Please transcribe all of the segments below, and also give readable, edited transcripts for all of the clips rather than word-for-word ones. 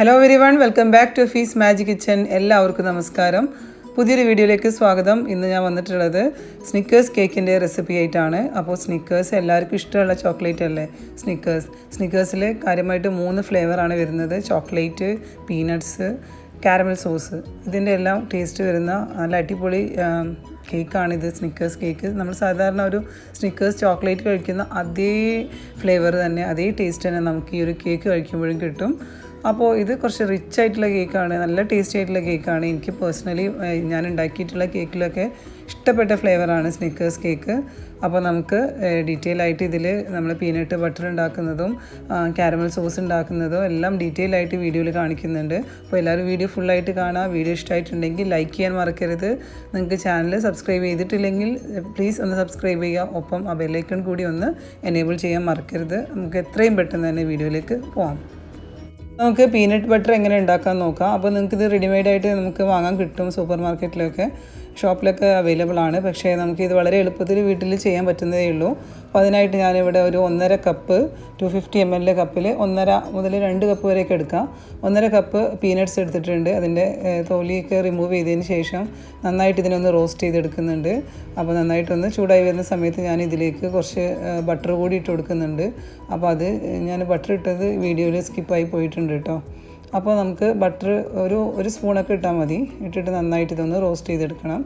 Hello everyone, welcome back to Fees Magic Kitchen. എല്ലാവർക്കും നമസ്കാരം. പുതിയൊരു വീഡിയോയിലേക്ക് സ്വാഗതം. ഇന്ന് ഞാൻ വന്നിട്ടുള്ളത് സ്നിക്കേഴ്സ് കേക്കിൻ്റെ റെസിപ്പി ആയിട്ടാണ്. അപ്പോൾ സ്നിക്കേഴ്സ് എല്ലാവർക്കും ഇഷ്ടമുള്ള ചോക്ലേറ്റ് അല്ലേ സ്നിക്കേഴ്സിൽ കാര്യമായിട്ട് 3 ഫ്ലേവറാണ് വരുന്നത്: ചോക്ലേറ്റ്, പീനട്ട്സ്, കാരമൽ സോസ്. ഇതിൻ്റെ എല്ലാം ടേസ്റ്റ് വരുന്ന നല്ല അടിപൊളി കേക്കാണിത്, സ്നിക്കേഴ്സ് കേക്ക്. നമ്മൾ സാധാരണ ഒരു സ്നിക്കേഴ്സ് ചോക്ലേറ്റ് കഴിക്കുന്ന അതേ ഫ്ലേവർ തന്നെ, അതേ ടേസ്റ്റ് തന്നെ നമുക്ക് ഈ ഒരു കേക്ക് കഴിക്കുമ്പോഴും കിട്ടും. അപ്പോൾ ഇത് കുറച്ച് റിച്ച് ആയിട്ടുള്ള കേക്കാണ്, നല്ല ടേസ്റ്റി ആയിട്ടുള്ള കേക്കാണ്. എനിക്ക് പേഴ്സണലി ഞാൻ ഉണ്ടാക്കിയിട്ടുള്ള കേക്കിലൊക്കെ ഇഷ്ടപ്പെട്ട ഫ്ലേവറാണ് സ്നിക്കേഴ്സ് കേക്ക്. അപ്പോൾ നമുക്ക് ഡീറ്റെയിൽ ആയിട്ട് ഇതിൽ നമ്മൾ പീനട്ട് ബട്ടർ ഉണ്ടാക്കുന്നതും കാരമൽ സോസ് ഉണ്ടാക്കുന്നതും എല്ലാം ഡീറ്റെയിൽ ആയിട്ട് വീഡിയോയിൽ കാണിക്കുന്നുണ്ട്. അപ്പോൾ എല്ലാവരും വീഡിയോ ഫുള്ളായിട്ട് കാണാം. വീഡിയോ ഇഷ്ടമായിട്ടുണ്ടെങ്കിൽ ലൈക്ക് ചെയ്യാൻ മറക്കരുത്. നിങ്ങൾക്ക് ചാനൽ സബ്സ്ക്രൈബ് ചെയ്തിട്ടില്ലെങ്കിൽ പ്ലീസ് ഒന്ന് സബ്സ്ക്രൈബ് ചെയ്യുക. ഒപ്പം ആ ബെല്ലൈക്കൺ കൂടി ഒന്ന് എനേബിൾ ചെയ്യാൻ മറക്കരുത്. നമുക്ക് എത്രയും പെട്ടെന്ന് തന്നെ വീഡിയോയിലേക്ക് പോകാം. നമുക്ക് പീനട്ട് ബട്ടർ എങ്ങനെ ഉണ്ടാക്കാൻ നോക്കാം. അപ്പോൾ നിങ്ങൾക്കിത് റെഡിമെയ്ഡായിട്ട് നമുക്ക് വാങ്ങാൻ കിട്ടും, സൂപ്പർ മാർക്കറ്റിലൊക്കെ ഷോപ്പിലൊക്കെ അവൈലബിൾ ആണ്. പക്ഷേ നമുക്കിത് വളരെ എളുപ്പത്തിൽ വീട്ടിൽ ചെയ്യാൻ പറ്റുന്നതേ ഉള്ളൂ. അപ്പോൾ അതിനായിട്ട് ഞാനിവിടെ ഒരു 1.5 കപ്പ് 250 ml കപ്പിൽ 1.5 മുതൽ 2 കപ്പ് വരെയൊക്കെ എടുക്കാം. 1.5 കപ്പ് പീനട്ട്സ് എടുത്തിട്ടുണ്ട്. അതിൻ്റെ തൊലിയൊക്കെ റിമൂവ് ചെയ്തതിന് ശേഷം നന്നായിട്ട് ഇതിനൊന്ന് റോസ്റ്റ് ചെയ്തെടുക്കുന്നുണ്ട്. അപ്പോൾ നന്നായിട്ടൊന്ന് ചൂടായി വരുന്ന സമയത്ത് ഞാൻ ഇതിലേക്ക് കുറച്ച് ബട്ടർ കൂടി ഇട്ട് കൊടുക്കുന്നുണ്ട്. അപ്പോൾ അത് ഞാൻ ബട്ടർ ഇട്ടത് വീഡിയോയിൽ സ്കിപ്പായി പോയിട്ടുണ്ട് കേട്ടോ. അപ്പോൾ നമുക്ക് ബട്ടർ ഒരു സ്പൂണൊക്കെ ഇട്ടാൽ മതി. ഇട്ടിട്ട് നന്നായിട്ട് ഇതൊന്ന് റോസ്റ്റ് ചെയ്തെടുക്കണം.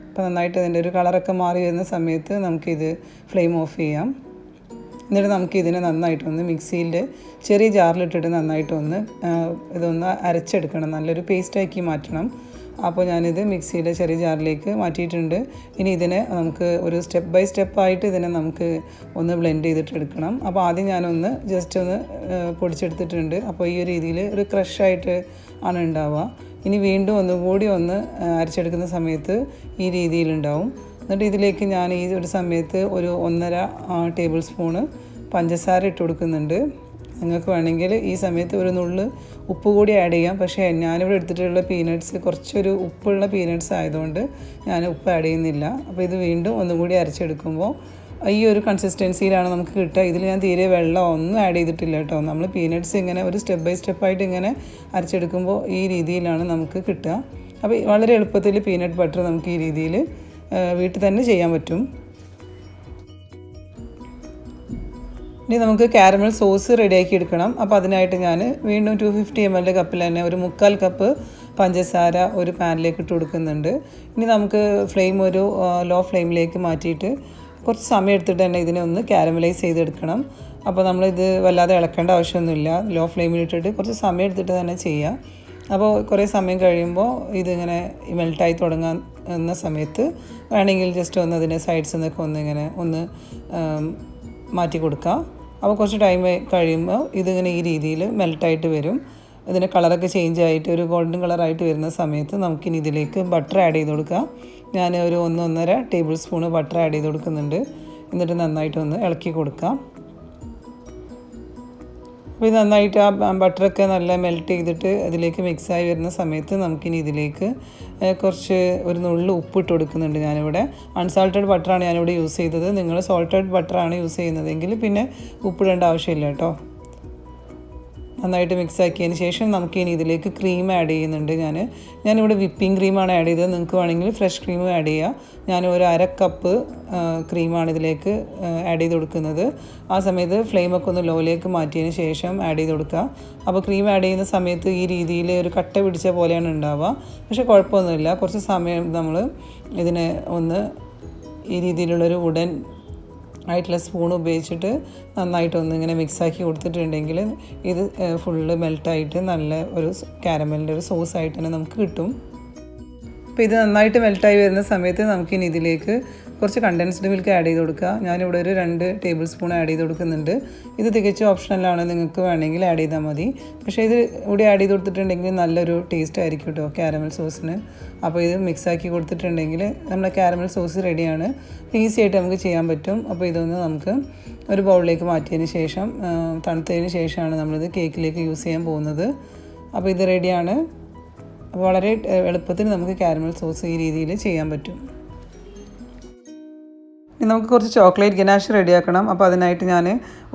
അപ്പോൾ നന്നായിട്ട് അതിൻ്റെ ഒരു കളറൊക്കെ മാറി വരുന്ന സമയത്ത് നമുക്കിത് ഫ്ലെയിം ഓഫ് ചെയ്യാം. എന്നിട്ട് നമുക്കിതിനെ നന്നായിട്ടൊന്ന് മിക്സിയിൽ ചെറിയ ജാറിലിട്ടിട്ട് നന്നായിട്ടൊന്ന് ഇതൊന്ന് അരച്ചെടുക്കണം, നല്ലൊരു പേസ്റ്റാക്കി മാറ്റണം. അപ്പോൾ ഞാനിത് മിക്സിയുടെ ചെറിയ ജാറിലേക്ക് മാറ്റിയിട്ടുണ്ട്. ഇനി ഇതിനെ നമുക്ക് ഒരു സ്റ്റെപ്പ് ബൈ സ്റ്റെപ്പായിട്ട് ഇതിനെ നമുക്ക് ഒന്ന് ബ്ലെൻഡ് ചെയ്തിട്ട് എടുക്കണം. അപ്പോൾ ആദ്യം ഞാനൊന്ന് ജസ്റ്റ് ഒന്ന് പൊടിച്ചെടുത്തിട്ടുണ്ട്. അപ്പോൾ ഈ ഒരു രീതിയിൽ ഒരു ക്രഷായിട്ട് ആണ് ഉണ്ടാവുക. ഇനി വീണ്ടും ഒന്നുകൂടി ഒന്ന് അരച്ചെടുക്കുന്ന സമയത്ത് ഈ രീതിയിലുണ്ടാവും. എന്നിട്ട് ഇതിലേക്ക് ഞാൻ ഈ ഒരു സമയത്ത് ഒരു 1.5 ടേബിൾ സ്പൂണ് പഞ്ചസാര ഇട്ട് കൊടുക്കുന്നുണ്ട്. നിങ്ങൾക്ക് വേണമെങ്കിൽ ഈ സമയത്ത് ഒരു നുള്ള് ഉപ്പ് കൂടി ആഡ് ചെയ്യാം. പക്ഷേ ഞാനിവിടെ എടുത്തിട്ടുള്ള പീനട്ട്സ് കുറച്ചൊരു ഉപ്പുള്ള പീനട്ട്സ് ആയതുകൊണ്ട് ഞാൻ ഉപ്പ് ആഡ് ചെയ്യുന്നില്ല. അപ്പോൾ ഇത് വീണ്ടും ഒന്നുകൂടി അരച്ചെടുക്കുമ്പോൾ ഈ ഒരു കൺസിസ്റ്റൻസിയിലാണ് നമുക്ക് കിട്ടുക. ഇതിൽ ഞാൻ തീരെ വെള്ളം ഒന്നും ആഡ് ചെയ്തിട്ടില്ല കേട്ടോ. നമ്മൾ പീനട്ട്സ് ഇങ്ങനെ ഒരു സ്റ്റെപ്പ് ബൈ സ്റ്റെപ്പായിട്ട് ഇങ്ങനെ അരച്ചെടുക്കുമ്പോൾ ഈ രീതിയിലാണ് നമുക്ക് കിട്ടുക. അപ്പോൾ വളരെ എളുപ്പത്തിൽ പീനട്ട് ബട്ടർ നമുക്ക് ഈ രീതിയിൽ വീട്ടിൽ തന്നെ ചെയ്യാൻ പറ്റും. ഇനി നമുക്ക് കാരമൽ സോസ് റെഡിയാക്കി എടുക്കണം. അപ്പോൾ അതിനായിട്ട് ഞാൻ വീണ്ടും 250 ml കപ്പിൽ തന്നെ ഒരു 3/4 കപ്പ് പഞ്ചസാര ഒരു പാനിലേക്ക് ഇട്ട് കൊടുക്കുന്നുണ്ട്. ഇനി നമുക്ക് ഫ്ലെയിം ഒരു ലോ ഫ്ലെയിമിലേക്ക് മാറ്റിയിട്ട് കുറച്ച് സമയം എടുത്തിട്ട് തന്നെ ഇതിനെ ഒന്ന് കാരമലൈസ് ചെയ്തെടുക്കണം. അപ്പോൾ നമ്മളിത് വല്ലാതെ ഇളക്കേണ്ട ആവശ്യമൊന്നുമില്ല. ലോ ഫ്ലെയിമിലിട്ടിട്ട് കുറച്ച് സമയം എടുത്തിട്ട് തന്നെ ചെയ്യാം. അപ്പോൾ കുറേ സമയം കഴിയുമ്പോൾ ഇതിങ്ങനെ മെൽട്ടായി തുടങ്ങുന്ന സമയത്ത് വേണമെങ്കിൽ ജസ്റ്റ് ഒന്ന് അതിൻ്റെ സൈഡ്സിൽ നിന്നൊക്കെ ഒന്ന് മാറ്റി കൊടുക്കാം. അപ്പോൾ കുറച്ച് ടൈം കഴിയുമ്പോൾ ഇതിങ്ങനെ ഈ രീതിയിൽ മെൽട്ടായിട്ട് വരും. ഇതിൻ്റെ കളറൊക്കെ ചേഞ്ച് ആയിട്ട് ഒരു ഗോൾഡൻ കളറായിട്ട് വരുന്ന സമയത്ത് നമുക്കിനി ഇതിലേക്ക് ബട്ടർ ആഡ് ചെയ്ത് കൊടുക്കാം. ഞാൻ ഒരു 1.5 ടേബിൾ സ്പൂണ് ബട്ടർ ആഡ് ചെയ്ത് കൊടുക്കുന്നുണ്ട്. എന്നിട്ട് നന്നായിട്ടൊന്ന് ഇളക്കി കൊടുക്കാം. അപ്പോൾ ഇത് നന്നായിട്ട് ആ ബട്ടറൊക്കെ നല്ല മെൽറ്റ് ചെയ്തിട്ട് അതിലേക്ക് മിക്സായി വരുന്ന സമയത്ത് നമുക്കിനി ഇതിലേക്ക് കുറച്ച് ഒരു നുള്ളു ഉപ്പിട്ട് കൊടുക്കുന്നുണ്ട്. ഞാനിവിടെ അൺസാൾട്ടഡ് ബട്ടറാണ് ഞാനിവിടെ യൂസ് ചെയ്തത്. നിങ്ങൾ സോൾട്ടഡ് ബട്ടറാണ് യൂസ് ചെയ്യുന്നതെങ്കിൽ പിന്നെ ഉപ്പിടേണ്ട ആവശ്യമില്ല കേട്ടോ. നന്നായിട്ട് മിക്സ് ആക്കിയതിന് ശേഷം നമുക്കിനി ഇതിലേക്ക് ക്രീം ആഡ് ചെയ്യുന്നുണ്ട്. ഞാനിവിടെ വിപ്പിംഗ് ക്രീമാണ് ആഡ് ചെയ്തത്. നിങ്ങൾക്ക് വേണമെങ്കിൽ ഫ്രഷ് ക്രീം ആഡ് ചെയ്യുക. ഞാൻ ഒരു 1/2 കപ്പ് ക്രീമാണ് ഇതിലേക്ക് ആഡ് ചെയ്ത് കൊടുക്കുന്നത്. ആ സമയത്ത് ഫ്ലെയിമൊക്കെ ഒന്ന് ലോയിലേക്ക് മാറ്റിയതിന് ശേഷം ആഡ് ചെയ്ത് കൊടുക്കുക. അപ്പോൾ ക്രീം ആഡ് ചെയ്യുന്ന സമയത്ത് ഈ രീതിയിൽ ഒരു കട്ട പിടിച്ച പോലെയാണ് ഉണ്ടാവുക. പക്ഷേ കുഴപ്പമൊന്നുമില്ല. കുറച്ച് സമയം നമ്മൾ ഇതിനെ ഒന്ന് ഈ രീതിയിലുള്ളൊരു വുഡൻ ആയിട്ടുള്ള സ്പൂൺ ഉപയോഗിച്ചിട്ട് നന്നായിട്ടൊന്ന് ഇങ്ങനെ മിക്സാക്കി കൊടുത്തിട്ടുണ്ടെങ്കിൽ ഇത് ഫുള്ള് മെൽട്ടായിട്ട് നല്ല ഒരു കാരമലിൻ്റെ ഒരു സോസായിട്ട് തന്നെ നമുക്ക് കിട്ടും. അപ്പോൾ ഇത് നന്നായിട്ട് മെൽട്ടായി വരുന്ന സമയത്ത് നമുക്കിനി ഇതിലേക്ക് കുറച്ച് കണ്ടൻസ്ഡ് മിൽക്ക് ആഡ് ചെയ്ത് കൊടുക്കുക. ഞാനിവിടെ ഒരു 2 ടേബിൾ സ്പൂൺ ആഡ് ചെയ്ത് കൊടുക്കുന്നുണ്ട്. ഇത് തികച്ചും ഓപ്ഷണലാണ്, നിങ്ങൾക്ക് വേണമെങ്കിൽ ആഡ് ചെയ്താൽ മതി. പക്ഷേ ഇത് ഇവിടെ ആഡ് ചെയ്ത് കൊടുത്തിട്ടുണ്ടെങ്കിൽ നല്ലൊരു ടേസ്റ്റ് ആയിരിക്കും കേട്ടോ കാരമൽ സോസിന്. അപ്പോൾ ഇത് മിക്സാക്കി കൊടുത്തിട്ടുണ്ടെങ്കിൽ നമ്മുടെ കാരമൽ സോസ് റെഡിയാണ്. ഈസി ആയിട്ട് നമുക്ക് ചെയ്യാൻ പറ്റും. അപ്പോൾ ഇതൊന്ന് നമുക്ക് ഒരു ബൗളിലേക്ക് മാറ്റിയതിന് ശേഷം തണുത്തതിന് ശേഷമാണ് നമ്മളിത് കേക്കിലേക്ക് യൂസ് ചെയ്യാൻ പോകുന്നത്. അപ്പോൾ ഇത് റെഡിയാണ്. അപ്പോൾ വളരെ എളുപ്പത്തിൽ നമുക്ക് കാരമൽ സോസ് ഈ രീതിയിൽ ചെയ്യാൻ പറ്റും. ഇനി നമുക്ക് കുറച്ച് ചോക്ലേറ്റ് ഗനാഷ് റെഡിയാക്കണം. അപ്പോൾ അതിനായിട്ട് ഞാൻ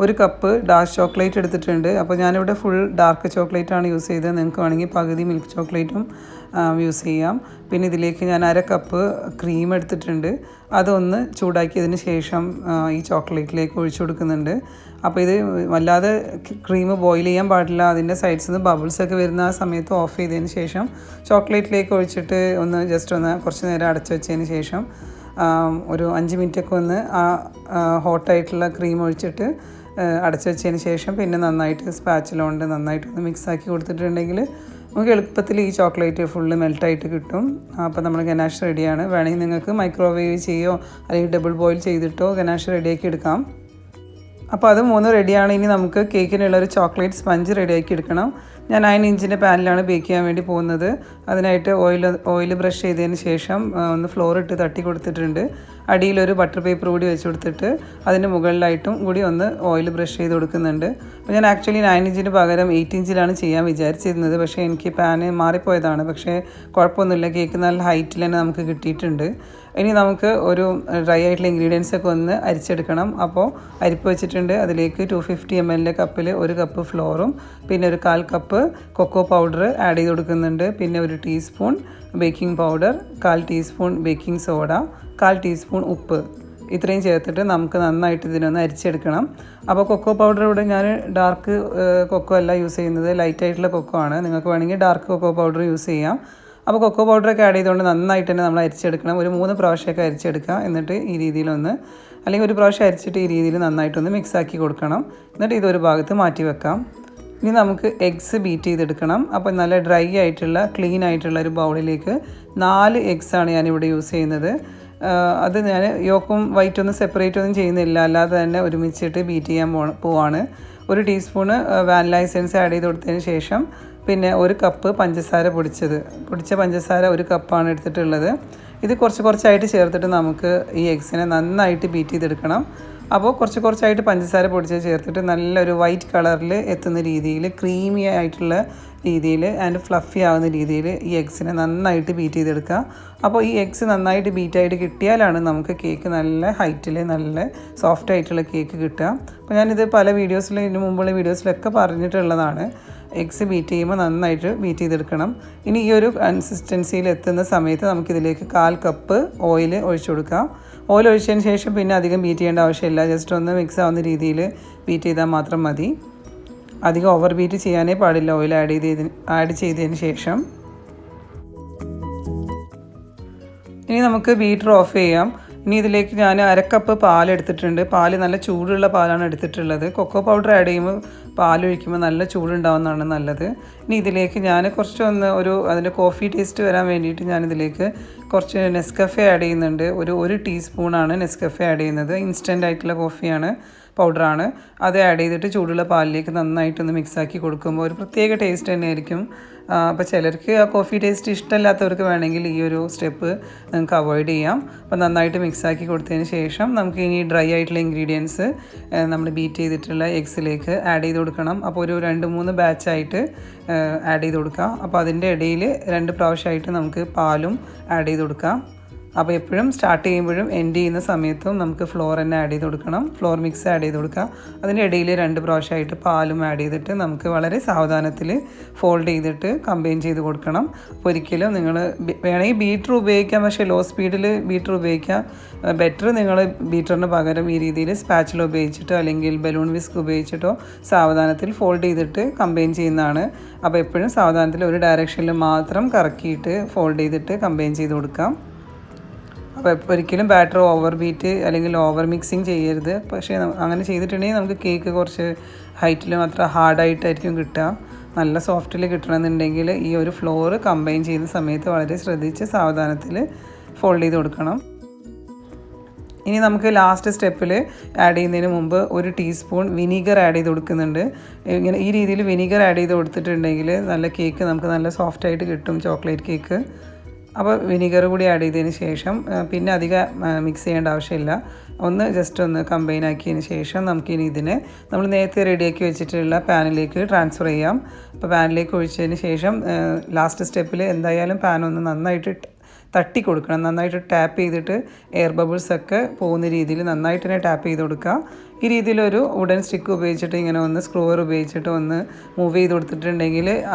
ഒരു കപ്പ് ഡാർക്ക് ചോക്ലേറ്റ് എടുത്തിട്ടുണ്ട്. അപ്പോൾ ഞാനിവിടെ ഫുൾ ഡാർക്ക് ചോക്ലേറ്റാണ് യൂസ് ചെയ്തത്. നിങ്ങൾക്ക് വേണമെങ്കിൽ പകുതി മിൽക്ക് ചോക്ലേറ്റും യൂസ് ചെയ്യാം. പിന്നെ ഇതിലേക്ക് ഞാൻ അര കപ്പ് ക്രീം എടുത്തിട്ടുണ്ട്. അതൊന്ന് ചൂടാക്കിയതിന് ശേഷം ഈ ചോക്ലേറ്റിലേക്ക് ഒഴിച്ചു കൊടുക്കുന്നുണ്ട്. അപ്പോൾ ഇത് വല്ലാതെ ക്രീം ബോയിൽ ചെയ്യാൻ പാടില്ല. അതിൻ്റെ സൈഡ്സിൽ നിന്ന് ബബിൾസൊക്കെ വരുന്ന ആ സമയത്ത് ഓഫ് ചെയ്തതിന് ശേഷം ചോക്ലേറ്റിലേക്ക് ഒഴിച്ചിട്ട് ഒന്ന് ജസ്റ്റ് ഒന്ന് കുറച്ച് നേരം അടച്ചു വെച്ചതിന് ശേഷം ഒരു 5 മിനിറ്റൊക്കെ ഒന്ന് ആ ഹോട്ടായിട്ടുള്ള ക്രീം ഒഴിച്ചിട്ട് അടച്ചു വെച്ചതിന് ശേഷം പിന്നെ നന്നായിട്ട് സ്പാച്ചില കൊണ്ട് നന്നായിട്ടൊന്ന് മിക്സാക്കി കൊടുത്തിട്ടുണ്ടെങ്കിൽ നമുക്ക് എളുപ്പത്തിൽ ഈ ചോക്ലേറ്റ് ഫുള്ള് മെൽട്ടായിട്ട് കിട്ടും. അപ്പോൾ നമ്മൾ ഗനാഷ് റെഡിയാണ്. വേണമെങ്കിൽ നിങ്ങൾക്ക് മൈക്രോവേവ് ചെയ്യോ അല്ലെങ്കിൽ ഡബിൾ ബോയിൽ ചെയ്തിട്ടോ ഗനാഷ് റെഡിയാക്കി എടുക്കാം. അപ്പോൾ അത് 3 റെഡിയാണ്. ഇനി നമുക്ക് കേക്കിനുള്ളൊരു ചോക്ലേറ്റ് സ്പഞ്ച് റെഡിയാക്കി എടുക്കണം. ഞാൻ 9 ഇഞ്ചിൻ്റെ പാനിലാണ് ബേക്ക് ചെയ്യാൻ വേണ്ടി പോകുന്നത്. അതിനായിട്ട് ഓയിൽ ബ്രഷ് ചെയ്തതിന് ശേഷം ഒന്ന് ഫ്ലോർ ഇട്ട് തട്ടി കൊടുത്തിട്ടുണ്ട്. അടിയിലൊരു ബട്ടർ പേപ്പർ കൂടി വെച്ച് കൊടുത്തിട്ട് അതിൻ്റെ മുകളിലായിട്ടും കൂടി ഒന്ന് ഓയിൽ ബ്രഷ് ചെയ്ത് കൊടുക്കുന്നുണ്ട്. അപ്പോൾ ഞാൻ ആക്ച്വലി 9 ഇഞ്ചിന് പകരം 8 ഇഞ്ചിലാണ് ചെയ്യാൻ വിചാരിച്ചിരുന്നത്. പക്ഷേ എനിക്ക് പാന് മാറിപ്പോയതാണ്. പക്ഷേ കുഴപ്പമൊന്നുമില്ല, കേക്ക് നല്ല ഹൈറ്റിൽ തന്നെ നമുക്ക് കിട്ടിയിട്ടുണ്ട്. ഇനി നമുക്ക് ഒരു ഡ്രൈ ആയിട്ടുള്ള ഇൻഗ്രീഡിയൻസ് ഒക്കെ ഒന്ന് അരിച്ചെടുക്കണം. അപ്പോൾ അരിപ്പ് വെച്ചിട്ടുണ്ട്. അതിലേക്ക് 250 ml കപ്പിൽ 1 കപ്പ് ഫ്ലോറും പിന്നെ ഒരു 1/4 കപ്പ് കൊക്കോ പൗഡർ ആഡ് ചെയ്ത് കൊടുക്കുന്നുണ്ട്. പിന്നെ 1 teaspoon baking powder, 1/4 teaspoon baking soda, 1/4 teaspoon ഉപ്പ്, ഇത്രയും ചേർത്തിട്ട് നമുക്ക് നന്നായിട്ട് ഇതിനൊന്ന് അരിച്ചെടുക്കണം. അപ്പോൾ കൊക്കോ പൗഡർ ഇവിടെ ഞാൻ ഡാർക്ക് കൊക്കോ അല്ല യൂസ് ചെയ്യുന്നത്, ലൈറ്റായിട്ടുള്ള കൊക്കോ ആണ്. നിങ്ങൾക്ക് വേണമെങ്കിൽ ഡാർക്ക് കൊക്കോ പൗഡർ യൂസ് ചെയ്യാം. അപ്പോൾ കൊക്കോ പൗഡറൊക്കെ ആഡ് ചെയ്തുകൊണ്ട് നന്നായിട്ട് തന്നെ നമ്മൾ അരിച്ചെടുക്കണം. ഒരു 3 പ്രാവശ്യമൊക്കെ അരിച്ചെടുക്കുക. എന്നിട്ട് ഈ രീതിയിലൊന്ന് അല്ലെങ്കിൽ ഒരു പ്രാവശ്യം അരിച്ചിട്ട് ഈ രീതിയിൽ നന്നായിട്ടൊന്ന് മിക്സാക്കി കൊടുക്കണം. എന്നിട്ട് ഇതൊരു ഭാഗത്ത് മാറ്റി വെക്കാം. ഇനി നമുക്ക് എഗ്സ് ബീറ്റ് ചെയ്തെടുക്കണം. അപ്പോൾ നല്ല ഡ്രൈ ആയിട്ടുള്ള ക്ലീൻ ആയിട്ടുള്ള ഒരു ബൗളിലേക്ക് 4 എഗ്സാണ് ഞാനിവിടെ യൂസ് ചെയ്യുന്നത്. അത് ഞാൻ യോക്കും വൈറ്റൊന്നും സെപ്പറേറ്റ് ഒന്നും ചെയ്യുന്നില്ല, അല്ലാതെ തന്നെ ഒരുമിച്ചിട്ട് ബീറ്റ് ചെയ്യാൻ പോവാണ്. 1 ടീസ്പൂണ് വാനില എസൻസ് ആഡ് ചെയ്ത് കൊടുത്തതിന് ശേഷം പിന്നെ 1 കപ്പ് പഞ്ചസാര പൊടിച്ച പഞ്ചസാര 1 കപ്പാണ് എടുത്തിട്ടുള്ളത്. ഇത് കുറച്ചായിട്ട് ചേർത്തിട്ട് നമുക്ക് ഈ എഗ്സിനെ നന്നായിട്ട് ബീറ്റ് ചെയ്തെടുക്കണം. അപ്പോൾ കുറച്ചായിട്ട് പഞ്ചസാര പൊടിച്ച് ചേർത്തിട്ട് നല്ലൊരു വൈറ്റ് കളറിൽ എത്തുന്ന രീതിയിൽ, ക്രീമി ആയിട്ടുള്ള രീതിയിൽ ആൻഡ് ഫ്ലഫി ആവുന്ന രീതിയിൽ ഈ എഗ്സിനെ നന്നായിട്ട് ബീറ്റ് ചെയ്തെടുക്കുക. അപ്പോൾ ഈ എഗ്സ് നന്നായിട്ട് ബീറ്റായിട്ട് കിട്ടിയാലാണ് നമുക്ക് കേക്ക് നല്ല ഹൈറ്റിൽ നല്ല സോഫ്റ്റ് ആയിട്ടുള്ള കേക്ക് കിട്ടുക. അപ്പോൾ ഞാനിത് പല വീഡിയോസിലും ഇതിന് മുമ്പുള്ള വീഡിയോസിലൊക്കെ പറഞ്ഞിട്ടുള്ളതാണ്. എഗ്സ് ബീറ്റ് ചെയ്യുമ്പോൾ നന്നായിട്ട് ബീറ്റ് ചെയ്തെടുക്കണം. ഇനി ഈ ഒരു കൺസിസ്റ്റൻസിയിൽ എത്തുന്ന സമയത്ത് നമുക്കിതിലേക്ക് 1/4 കപ്പ് ഓയിൽ ഒഴിച്ചു കൊടുക്കാം. ഓയിൽ ഒഴിച്ചതിന് ശേഷം പിന്നെ അധികം ബീറ്റ് ചെയ്യേണ്ട ആവശ്യമില്ല. ജസ്റ്റ് ഒന്ന് മിക്സ് ആവുന്ന രീതിയിൽ ബീറ്റ് ചെയ്താൽ മാത്രം മതി. അധികം ഓവർ ബീറ്റ് ചെയ്യാനേ പാടില്ല ഓയിൽ ആഡ് ചെയ്തതിന് ശേഷം. ഇനി നമുക്ക് ബീറ്റർ ഓഫ് ചെയ്യാം. ഇനി ഇതിലേക്ക് ഞാൻ 1/2 കപ്പ് പാലെടുത്തിട്ടുണ്ട്. പാല് നല്ല ചൂടുള്ള പാലാണ് എടുത്തിട്ടുള്ളത്. കൊക്കോ പൗഡർ ആഡ് ചെയ്യുമ്പോൾ പാലൊഴിക്കുമ്പോൾ നല്ല ചൂടുണ്ടാവുന്നതാണ് നല്ലത്. ഇനി ഇതിലേക്ക് ഞാൻ അതിൻ്റെ കോഫി ടേസ്റ്റ് വരാൻ വേണ്ടിയിട്ട് ഞാനിതിലേക്ക് കുറച്ച് നെസ്കഫെ ആഡ് ചെയ്യുന്നുണ്ട്. 1 ടീസ്പൂണാണ് നെസ്കഫെ ആഡ് ചെയ്യുന്നത്. ഇൻസ്റ്റൻ്റ് ആയിട്ടുള്ള കോഫിയാണ്, പൗഡറാണ്. അത് ആഡ് ചെയ്തിട്ട് ചൂടുള്ള പാലിലേക്ക് നന്നായിട്ടൊന്ന് മിക്സാക്കി കൊടുക്കുമ്പോൾ ഒരു പ്രത്യേക ടേസ്റ്റ് തന്നെയായിരിക്കും. അപ്പോൾ ചിലർക്ക് ആ കോഫി ടേസ്റ്റ് ഇഷ്ടമില്ലാത്തവർക്ക് വേണമെങ്കിൽ ഈ ഒരു സ്റ്റെപ്പ് നിങ്ങൾക്ക് അവോയ്ഡ് ചെയ്യാം. അപ്പോൾ നന്നായിട്ട് മിക്സാക്കി കൊടുത്തതിന് ശേഷം നമുക്ക് ഇനി ഡ്രൈ ആയിട്ടുള്ള ഇൻഗ്രീഡിയൻസ് നമ്മൾ ബീറ്റ് ചെയ്തിട്ടുള്ള എഗ്സിലേക്ക് ആഡ് ചെയ്ത് കൊടുക്കണം. അപ്പോൾ ഒരു 2-3 ബാച്ചായിട്ട് ആഡ് ചെയ്ത് കൊടുക്കാം. അപ്പോൾ അതിൻ്റെ ഇടയിൽ 2 പ്രാവശ്യമായിട്ട് നമുക്ക് പാലും ആഡ് ചെയ്ത് കൊടുക്കാം. അപ്പോൾ എപ്പോഴും സ്റ്റാർട്ട് ചെയ്യുമ്പോഴും എൻഡ് ചെയ്യുന്ന സമയത്തും നമുക്ക് ഫ്ലോർ തന്നെ ആഡ് ചെയ്ത് കൊടുക്കണം. ഫ്ലോർ മിക്സ് ആഡ് ചെയ്ത് കൊടുക്കുക. അതിൻ്റെ ഇടയിൽ 2 പ്രാവശ്യമായിട്ട് പാലും ആഡ് ചെയ്തിട്ട് നമുക്ക് വളരെ സാവധാനത്തിൽ ഫോൾഡ് ചെയ്തിട്ട് കമ്പൈൻ ചെയ്ത് കൊടുക്കണം. അപ്പോൾ ഒരിക്കലും നിങ്ങൾ വേണമെങ്കിൽ ബീറ്റർ ഉപയോഗിക്കാം, പക്ഷേ ലോ സ്പീഡിൽ ബീറ്റർ ഉപയോഗിക്കാം. ബെറ്റർ നിങ്ങൾ ബീറ്ററിന് പകരം ഈ രീതിയിൽ സ്പാച്ചില ഉപയോഗിച്ചിട്ടോ അല്ലെങ്കിൽ ബലൂൺ വിസ്ക് ഉപയോഗിച്ചിട്ടോ സാവധാനത്തിൽ ഫോൾഡ് ചെയ്തിട്ട് കമ്പൈൻ ചെയ്യുന്നതാണ്. അപ്പോൾ എപ്പോഴും സാവധാനത്തിൽ ഒരു ഡയറക്ഷനിൽ മാത്രം കറക്കിയിട്ട് ഫോൾഡ് ചെയ്തിട്ട് കമ്പൈൻ ചെയ്ത് കൊടുക്കാം. അപ്പോൾ ഒരിക്കലും ബാറ്റർ ഓവർ ബീറ്റ് അല്ലെങ്കിൽ ഓവർ മിക്സിങ് ചെയ്യരുത്. പക്ഷേ അങ്ങനെ ചെയ്തിട്ടുണ്ടെങ്കിൽ നമുക്ക് കേക്ക് കുറച്ച് ഹൈറ്റിലും അത്ര ഹാർഡായിട്ടായിരിക്കും കിട്ടുക. നല്ല സോഫ്റ്റിൽ കിട്ടണമെന്നുണ്ടെങ്കിൽ ഈ ഒരു ഫ്ലോർ കമ്പൈൻ ചെയ്യുന്ന സമയത്ത് വളരെ ശ്രദ്ധിച്ച് സാവധാനത്തിൽ ഫോൾഡ് ചെയ്ത് കൊടുക്കണം. ഇനി നമുക്ക് ലാസ്റ്റ് സ്റ്റെപ്പിൽ ആഡ് ചെയ്യുന്നതിന് മുമ്പ് 1 ടീസ്പൂൺ വിനീഗർ ആഡ് ചെയ്ത് കൊടുക്കുന്നുണ്ട്. ഇങ്ങനെ ഈ രീതിയിൽ വിനീഗർ ആഡ് ചെയ്ത് കൊടുത്തിട്ടുണ്ടെങ്കിൽ നല്ല കേക്ക് നമുക്ക് നല്ല സോഫ്റ്റായിട്ട് കിട്ടും, ചോക്ലേറ്റ് കേക്ക്. അപ്പോൾ വിനീഗർ കൂടി ആഡ് ചെയ്തതിന് ശേഷം പിന്നെ അധികം മിക്സ് ചെയ്യേണ്ട ആവശ്യമില്ല. ജസ്റ്റ് ഒന്ന് കമ്പൈൻ ആക്കിയതിന് ശേഷം നമുക്കിനി ഇതിനെ നമ്മൾ നേരത്തെ റെഡിയാക്കി വെച്ചിട്ടുള്ള പാനിലേക്ക് ട്രാൻസ്ഫർ ചെയ്യാം. അപ്പോൾ പാനിലേക്ക് ഒഴിച്ചതിന് ശേഷം ലാസ്റ്റ് സ്റ്റെപ്പിൽ എന്തായാലും പാൻ ഒന്ന് നന്നായിട്ട് തട്ടി കൊടുക്കണം. നന്നായിട്ട് ടാപ്പ് ചെയ്തിട്ട് എയർ ബബിൾസൊക്കെ പോകുന്ന രീതിയിൽ നന്നായിട്ട് തന്നെ ടാപ്പ് ചെയ്ത് കൊടുക്കുക. ഈ രീതിയിലൊരു വുഡൻ സ്റ്റിക്ക് ഉപയോഗിച്ചിട്ട് ഇങ്ങനെ ഒന്ന് സ്ക്രൂവർ ഉപയോഗിച്ചിട്ട് ഒന്ന് മൂവ് ചെയ്ത് കൊടുത്തിട്ടുണ്ടെങ്കിൽ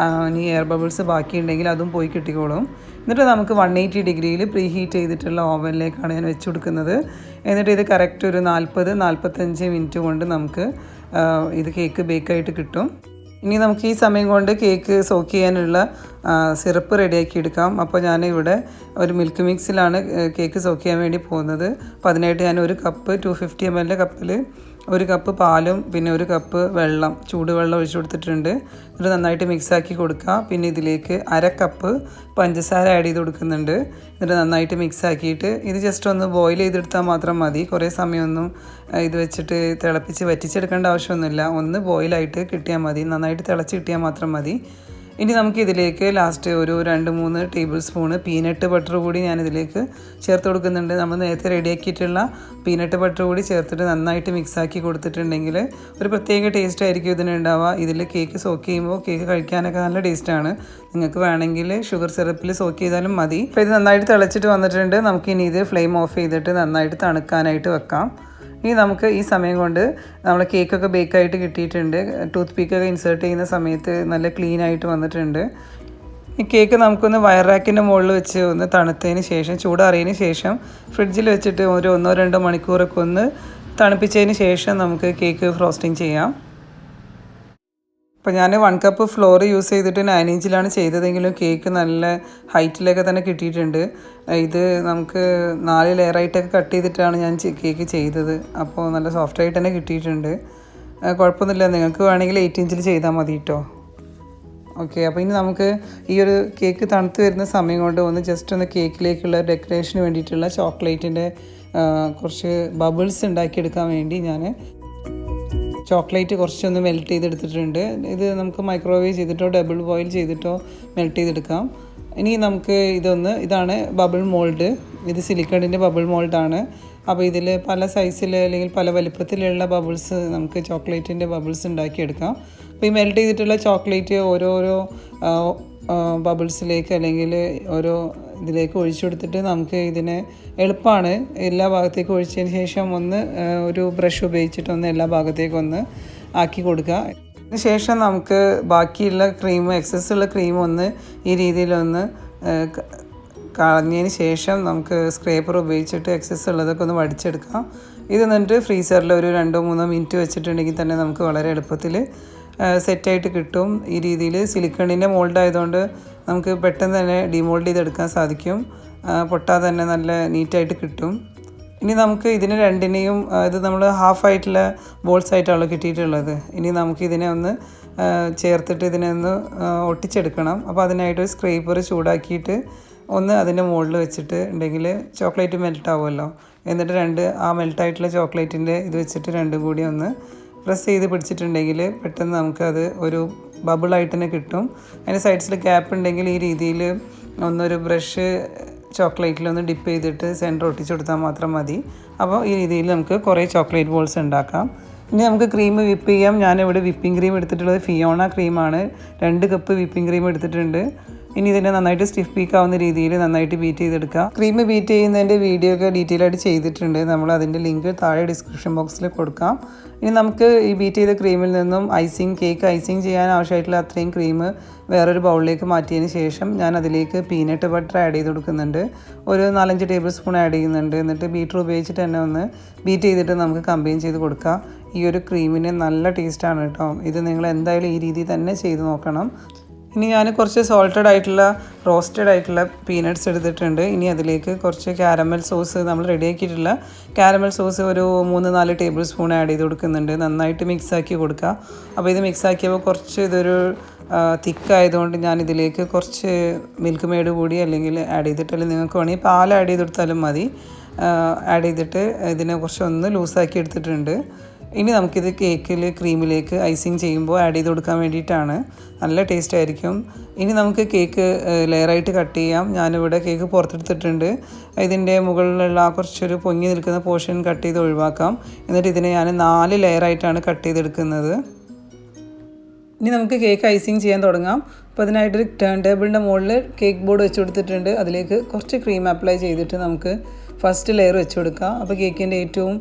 ഇനി എയർ ബബിൾസ് ബാക്കിയുണ്ടെങ്കിൽ അതും പോയി കിട്ടിക്കോളും. എന്നിട്ട് നമുക്ക് 180 ഡിഗ്രിയിൽ പ്രീ ഹീറ്റ് ചെയ്തിട്ടുള്ള ഓവനിലേക്കാണ് ഞാൻ വെച്ച് കൊടുക്കുന്നത്. എന്നിട്ട് ഇത് കറക്റ്റ് ഒരു 40-45 മിനിറ്റ് കൊണ്ട് നമുക്ക് ഇത് കേക്ക് ബേക്കായിട്ട് കിട്ടും. ഇനി നമുക്ക് ഈ സമയം കൊണ്ട് കേക്ക് സോക്ക് ചെയ്യാനുള്ള സിറപ്പ് റെഡിയാക്കി എടുക്കാം. അപ്പോൾ ഞാനിവിടെ ഒരു മിൽക്ക് മിക്സിലാണ് കേക്ക് സോക്ക് ചെയ്യാൻ വേണ്ടി പോകുന്നത്. അപ്പോൾ അതിനായിട്ട് ഞാൻ ഒരു കപ്പ് 250 ml കപ്പിൽ ഒരു കപ്പ് പാലും പിന്നെ ഒരു കപ്പ് വെള്ളം, ചൂടുവെള്ളം ഒഴിച്ചു കൊടുത്തിട്ടുണ്ട്. ഇത് നന്നായിട്ട് മിക്സാക്കി കൊടുക്കുക. പിന്നെ ഇതിലേക്ക് അര കപ്പ് പഞ്ചസാര ആഡ് ചെയ്ത് കൊടുക്കുന്നുണ്ട്. എന്നിട്ട് നന്നായിട്ട് മിക്സാക്കിയിട്ട് ഇത് ജസ്റ്റ് ഒന്ന് ബോയിൽ ചെയ്തെടുത്താൽ മാത്രം മതി. കുറേ സമയമൊന്നും ഇത് വെച്ചിട്ട് തിളപ്പിച്ച് വറ്റിച്ചെടുക്കേണ്ട ആവശ്യമൊന്നുമില്ല. ഒന്ന് ബോയിലായിട്ട് കിട്ടിയാൽ മതി, നന്നായിട്ട് തിളച്ച് കിട്ടിയാൽ മാത്രം മതി. ഇനി നമുക്ക് ഇതിലേക്ക് ലാസ്റ്റ് ഒരു 2-3 ടേബിൾ സ്പൂണ് പീനട്ട് ബട്ടർ കൂടി ഞാനിതിലേക്ക് ചേർത്ത് കൊടുക്കുന്നുണ്ട്. നമ്മൾ നേരത്തെ റെഡിയാക്കിയിട്ടുള്ള പീനട്ട് ബട്ടർ കൂടി ചേർത്തിട്ട് നന്നായിട്ട് മിക്സാക്കി കൊടുത്തിട്ടുണ്ടെങ്കിൽ ഒരു പ്രത്യേക ടേസ്റ്റ് ആയിരിക്കും ഇതിനുണ്ടാവുക. ഇതിൽ കേക്ക് സോക്ക് ചെയ്യുമ്പോൾ കേക്ക് കഴിക്കാനൊക്കെ നല്ല ടേസ്റ്റാണ്. നിങ്ങൾക്ക് വേണമെങ്കിൽ ഷുഗർ സിറപ്പിൽ സോക്ക് ചെയ്താലും മതി. അപ്പോൾ ഇത് നന്നായിട്ട് തിളച്ചിട്ട് വന്നിട്ടുണ്ട്. നമുക്കിനി ഇത് ഫ്ലെയിം ഓഫ് ചെയ്തിട്ട് നന്നായിട്ട് തണുക്കാനായിട്ട് വെക്കാം. ഇനി നമുക്ക് ഈ സമയം കൊണ്ട് നമ്മളെ കേക്കൊക്കെ ബേക്കായിട്ട് കിട്ടിയിട്ടുണ്ട്. ടൂത്ത് പീക്കൊക്കെ ഇൻസേർട്ട് ചെയ്യുന്ന സമയത്ത് നല്ല ക്ലീൻ ആയിട്ട് വന്നിട്ടുണ്ട്. ഈ കേക്ക് നമുക്കൊന്ന് വയർ റാക്കിൻ്റെ മുകളിൽ വെച്ച് ഒന്ന് തണുത്തതിന് ശേഷം, ചൂടാറിയതിന് ശേഷം ഫ്രിഡ്ജിൽ വെച്ചിട്ട് ഒരു 1-2 മണിക്കൂറൊക്കെ ഒന്ന് തണുപ്പിച്ചതിന് ശേഷം നമുക്ക് കേക്ക് ഫ്രോസ്റ്റിംഗ് ചെയ്യാം. അപ്പോൾ ഞാൻ 1 കപ്പ് ഫ്ലോർ യൂസ് ചെയ്തിട്ട് 9 ഇഞ്ചിലാണ് ചെയ്തതെങ്കിലും കേക്ക് നല്ല ഹൈറ്റിലൊക്കെ തന്നെ കിട്ടിയിട്ടുണ്ട്. ഇത് നമുക്ക് 4 ലെയറായിട്ടൊക്കെ കട്ട് ചെയ്തിട്ടാണ് ഞാൻ കേക്ക് ചെയ്തത്. അപ്പോൾ നല്ല സോഫ്റ്റായിട്ട് തന്നെ കിട്ടിയിട്ടുണ്ട്. കുഴപ്പമൊന്നുമില്ല, നിങ്ങൾക്ക് വേണമെങ്കിൽ 8 ഇഞ്ചിൽ ചെയ്താൽ മതി കേട്ടോ. ഓക്കെ, അപ്പോൾ ഇനി നമുക്ക് ഈ ഒരു കേക്ക് തണുത്ത് വരുന്ന സമയം കൊണ്ട് ഒന്ന് ജസ്റ്റ് ഒന്ന് കേക്കിലേക്കുള്ള ഡെക്കറേഷന് വേണ്ടിയിട്ടുള്ള ചോക്ലേറ്റിൻ്റെ കുറച്ച് ബബിൾസ് ഉണ്ടാക്കിയെടുക്കാൻ വേണ്ടി ഞാൻ ചോക്ലേറ്റ് കുറച്ചൊന്ന് മെൽറ്റ് ചെയ്തെടുത്തിട്ടുണ്ട്. ഇത് നമുക്ക് മൈക്രോവേവ് ചെയ്തിട്ടോ ഡബിൾ ബോയിൽ ചെയ്തിട്ടോ മെൽറ്റ് ചെയ്തെടുക്കാം. ഇനി നമുക്ക് ഇതാണ് ബബിൾ മോൾഡ്. ഇത് സിലിക്കണിൻ്റെ ബബിൾ മോൾഡാണ്. അപ്പോൾ ഇതിൽ പല സൈസിൽ അല്ലെങ്കിൽ പല വലിപ്പത്തിലുള്ള ബബിൾസ് നമുക്ക് ചോക്ലേറ്റിൻ്റെ ബബിൾസ് ഉണ്ടാക്കിയെടുക്കാം. അപ്പോൾ ഈ മെൽറ്റ് ചെയ്തിട്ടുള്ള ചോക്ലേറ്റ് ഓരോരോ ബബിൾസിലേക്ക് അല്ലെങ്കിൽ ഓരോ ഇതിലേക്ക് ഒഴിച്ചു കൊടുത്തിട്ട് നമുക്ക് ഇതിനെ എളുപ്പമാണ്. എല്ലാ ഭാഗത്തേക്കും ഒഴിച്ചതിന് ശേഷം ഒന്ന് ഒരു ബ്രഷ് ഉപയോഗിച്ചിട്ടൊന്ന് എല്ലാ ഭാഗത്തേക്കും ഒന്ന് ആക്കി കൊടുക്കുക. അതിന് ശേഷം നമുക്ക് ബാക്കിയുള്ള ക്രീം, എക്സസ് ഉള്ള ക്രീം ഒന്ന് ഈ രീതിയിലൊന്ന് കളഞ്ഞതിന് ശേഷം നമുക്ക് സ്ക്രേപ്പർ ഉപയോഗിച്ചിട്ട് എക്സസ് ഉള്ളതൊക്കെ ഒന്ന് വടിച്ചെടുക്കാം. ഇത് എന്നിട്ട് ഫ്രീസറിൽ ഒരു 2-3 മിനിറ്റ് വെച്ചിട്ടുണ്ടെങ്കിൽ തന്നെ നമുക്ക് വളരെ എളുപ്പത്തിൽ സെറ്റായിട്ട് കിട്ടും. ഈ രീതിയിൽ സിലിക്കണിൻ്റെ മോൾഡ് ആയതുകൊണ്ട് നമുക്ക് പെട്ടെന്ന് തന്നെ ഡിമോൾഡ് ചെയ്തെടുക്കാൻ സാധിക്കും. പൊട്ടാതെ തന്നെ നല്ല നീറ്റായിട്ട് കിട്ടും. ഇനി നമുക്ക് ഇതിന് രണ്ടിനെയും ഇത് നമ്മൾ ഹാഫായിട്ടുള്ള ബോൾസ് ആയിട്ടാണല്ലോ കിട്ടിയിട്ടുള്ളത്. ഇനി നമുക്കിതിനെ ഒന്ന് ചേർത്തിട്ട് ഇതിനെ ഒന്ന് ഒട്ടിച്ചെടുക്കണം. അപ്പോൾ അതിനായിട്ടൊരു സ്ക്രേപ്പർ ചൂടാക്കിയിട്ട് ഒന്ന് അതിൻ്റെ മുകളിൽ വെച്ചിട്ട് ഉണ്ടെങ്കിൽ ചോക്ലേറ്റ് മെൽറ്റ് ആവുമല്ലോ. എന്നിട്ട് ആ മെൽട്ടായിട്ടുള്ള ചോക്ലേറ്റിൻ്റെ ഇത് വെച്ചിട്ട് രണ്ടും കൂടി ഒന്ന് പ്രസ് ചെയ്ത് പിടിച്ചിട്ടുണ്ടെങ്കിൽ പെട്ടെന്ന് നമുക്കത് ഒരു ബബിളായിട്ട് തന്നെ കിട്ടും. അതിൻ്റെ സൈഡ്സിൽ ഗ്യാപ്പ് ഉണ്ടെങ്കിൽ ഈ രീതിയിൽ ഒന്നൊരു ബ്രഷ് ചോക്ലേറ്റിലൊന്ന് ഡിപ്പ് ചെയ്തിട്ട് സെൻറ്റർ ഒട്ടിച്ചു കൊടുത്താൽ മാത്രം മതി. അപ്പോൾ ഈ രീതിയിൽ നമുക്ക് കുറേ ചോക്ലേറ്റ് ബോൾസ് ഉണ്ടാക്കാം. ഇനി നമുക്ക് ക്രീം വിപ്പ് ചെയ്യാം. ഞാനിവിടെ വിപ്പിംഗ് ക്രീം എടുത്തിട്ടുള്ളത് ഫിയോണ ക്രീമാണ്. 2 കപ്പ് വിപ്പിംഗ് ക്രീം എടുത്തിട്ടുണ്ട്. ഇനി ഇതിനെ നന്നായിട്ട് സ്റ്റിഫ് പീക്ക് ആവുന്ന രീതിയിൽ നന്നായിട്ട് ബീറ്റ് ചെയ്തെടുക്കുക. ക്രീം ബീറ്റ് ചെയ്യുന്നതിൻ്റെ വീഡിയോ ഒക്കെ ഡീറ്റെയിൽ ആയിട്ട് ചെയ്തിട്ടുണ്ട്. നമ്മൾ അതിൻ്റെ ലിങ്ക് താഴെ ഡിസ്ക്രിപ്ഷൻ ബോക്സിൽ കൊടുക്കാം. ഇനി നമുക്ക് ഈ ബീറ്റ് ചെയ്ത ക്രീമിൽ നിന്നും കേക്ക് ഐസിങ് ചെയ്യാൻ ആവശ്യമായിട്ടുള്ള അത്രയും ക്രീം വേറൊരു ബൗളിലേക്ക് മാറ്റിയതിന് ശേഷം ഞാൻ അതിലേക്ക് പീനട്ട് ബട്ടർ ആഡ് ചെയ്ത് കൊടുക്കുന്നുണ്ട്. ഒരു 4-5 ടേബിൾ സ്പൂൺ ആഡ് ചെയ്യുന്നുണ്ട്. എന്നിട്ട് ബീറ്റർ ഉപയോഗിച്ചിട്ട് തന്നെ ഒന്ന് ബീറ്റ് ചെയ്തിട്ട് നമുക്ക് കമ്പൈൻ ചെയ്ത് കൊടുക്കാം. ഈ ഒരു ക്രീമിന് നല്ല ടേസ്റ്റാണ് കേട്ടോ. ഇത് നിങ്ങൾ എന്തായാലും ഈ രീതിയിൽ തന്നെ ചെയ്ത് നോക്കണം. ഇനി ഞാൻ കുറച്ച് സോൾട്ടഡ് ആയിട്ടുള്ള റോസ്റ്റഡ് ആയിട്ടുള്ള പീനട്ട്സ് എടുത്തിട്ടുണ്ട്. ഇനി അതിലേക്ക് കുറച്ച് കാരമൽ സോസ്, നമ്മൾ റെഡിയാക്കിയിട്ടുള്ള കാരമൽ സോസ് ഒരു 3-4 ടേബിൾ സ്പൂൺ ആഡ് ചെയ്ത് കൊടുക്കുന്നുണ്ട്. നന്നായിട്ട് മിക്സാക്കി കൊടുക്കുക. അപ്പോൾ ഇത് മിക്സാക്കിയപ്പോൾ കുറച്ച് ഇതൊരു തിക്കായതുകൊണ്ട് ഞാനിതിലേക്ക് കുറച്ച് മിൽക്ക് മെയ്ഡ് കൂടി അല്ലെങ്കിൽ ആഡ് ചെയ്തിട്ടല്ലെങ്കിൽ നിങ്ങൾക്ക് വേണമെങ്കിൽ പാൽ ആഡ് ചെയ്ത് കൊടുത്താലും മതി. ആഡ് ചെയ്തിട്ട് ഇതിനെ കുറച്ചൊന്ന് ലൂസാക്കി എടുത്തിട്ടുണ്ട്. ഇനി നമുക്കിത് ക്രീമിലേക്ക് ഐസിങ് ചെയ്യുമ്പോൾ ആഡ് ചെയ്ത് കൊടുക്കാൻ വേണ്ടിയിട്ടാണ്. നല്ല ടേസ്റ്റ് ആയിരിക്കും. ഇനി നമുക്ക് കേക്ക് ലെയറായിട്ട് കട്ട് ചെയ്യാം. ഞാനിവിടെ കേക്ക് പുറത്തെടുത്തിട്ടുണ്ട്. ഇതിൻ്റെ മുകളിലുള്ള കുറച്ചൊരു പൊങ്ങി നിൽക്കുന്ന പോർഷൻ കട്ട് ചെയ്ത് ഒഴിവാക്കാം. എന്നിട്ട് ഇതിനെ ഞാൻ 4 ലെയറായിട്ടാണ് കട്ട് ചെയ്തെടുക്കുന്നത്. ഇനി നമുക്ക് കേക്ക് ഐസിങ് ചെയ്യാൻ തുടങ്ങാം. അപ്പോൾ അതിനായിട്ടൊരു ടേൺ ടേബിളിൻ്റെ മുകളിൽ കേക്ക് ബോർഡ് വെച്ച് കൊടുത്തിട്ടുണ്ട്. അതിലേക്ക് കുറച്ച് ക്രീം അപ്ലൈ ചെയ്തിട്ട് നമുക്ക് ഫസ്റ്റ് ലെയർ വെച്ച് കൊടുക്കാം. അപ്പോൾ കേക്കിൻ്റെ ഏറ്റവും